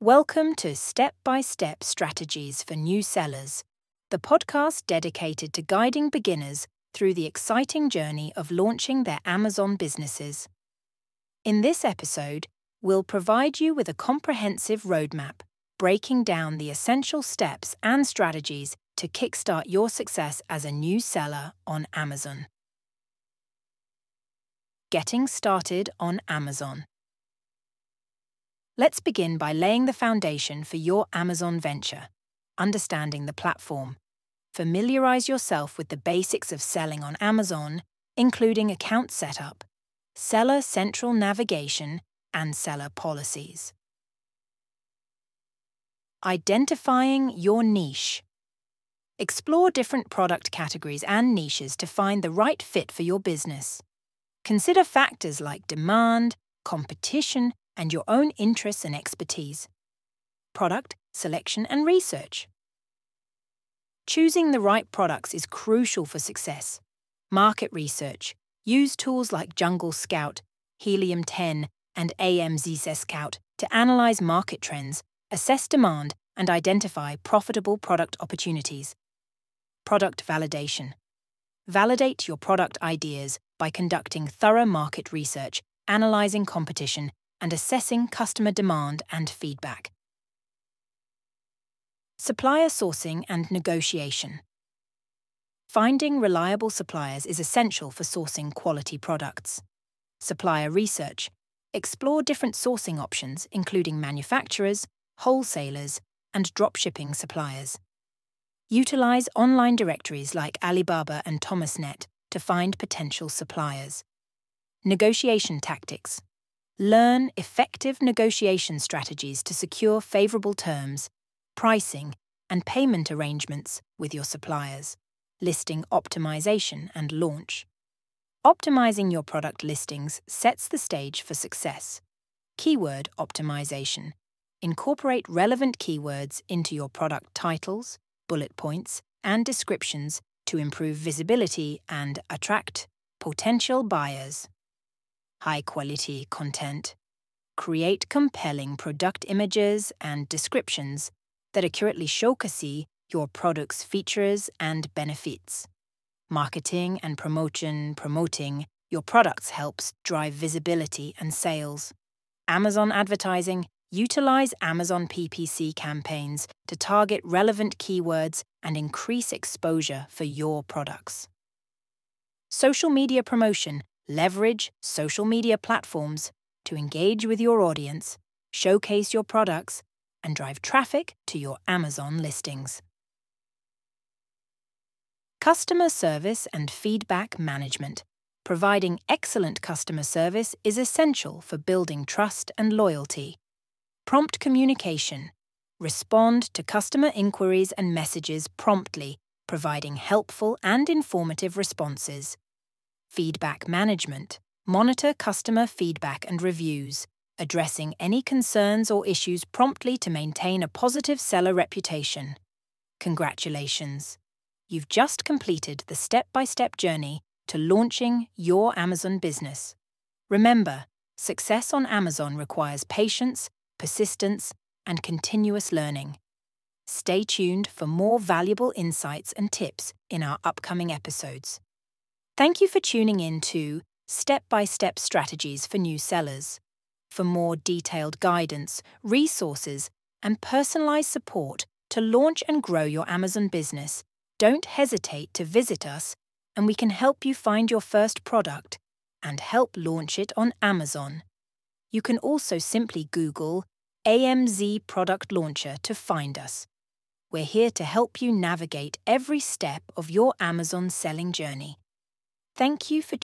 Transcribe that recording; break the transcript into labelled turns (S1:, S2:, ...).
S1: Welcome to Step-by-Step Strategies for New Sellers, the podcast dedicated to guiding beginners through the exciting journey of launching their Amazon businesses. In this episode, we'll provide you with a comprehensive roadmap, breaking down the essential steps and strategies to kickstart your success as a new seller on Amazon. Getting started on Amazon. Let's begin by laying the foundation for your Amazon venture, understanding the platform. Familiarize yourself with the basics of selling on Amazon, including account setup, seller central navigation, and seller policies. Identifying your niche. Explore different product categories and niches to find the right fit for your business. Consider factors like demand, competition, and your own interests and expertise. Product selection and research. Choosing the right products is crucial for success. Market research. Use tools like Jungle Scout, Helium 10, and AMZ Scout to analyze market trends, assess demand, and identify profitable product opportunities. Product validation. Validate your product ideas by conducting thorough market research, analyzing competition, and assessing customer demand and feedback. Supplier sourcing and negotiation. Finding reliable suppliers is essential for sourcing quality products. Supplier research. Explore different sourcing options, including manufacturers, wholesalers, and dropshipping suppliers. Utilize online directories like Alibaba and Thomasnet to find potential suppliers. Negotiation tactics. Learn effective negotiation strategies to secure favorable terms, pricing, and payment arrangements with your suppliers. Listing optimization and launch. Optimizing your product listings sets the stage for success. Keyword optimization. Incorporate relevant keywords into your product titles, bullet points, and descriptions to improve visibility and attract potential buyers. High-quality content. Create compelling product images and descriptions that accurately showcase your product's features and benefits. Marketing and promoting your products helps drive visibility and sales. Amazon advertising. Utilize Amazon PPC campaigns to target relevant keywords and increase exposure for your products. Social media promotion. Leverage social media platforms to engage with your audience, showcase your products, and drive traffic to your Amazon listings. Customer service and feedback management. Providing excellent customer service is essential for building trust and loyalty. Prompt communication. Respond to customer inquiries and messages promptly, providing helpful and informative responses. Feedback management. Monitor customer feedback and reviews, addressing any concerns or issues promptly to maintain a positive seller reputation. Congratulations! You've just completed the step-by-step journey to launching your Amazon business. Remember, success on Amazon requires patience, persistence, and continuous learning. Stay tuned for more valuable insights and tips in our upcoming episodes. Thank you for tuning in to Step-by-Step Strategies for New Sellers. For more detailed guidance, resources, and personalized support to launch and grow your Amazon business, don't hesitate to visit us, and we can help you find your first product and help launch it on Amazon. You can also simply Google AMZ Product Launcher to find us. We're here to help you navigate every step of your Amazon selling journey. Thank you for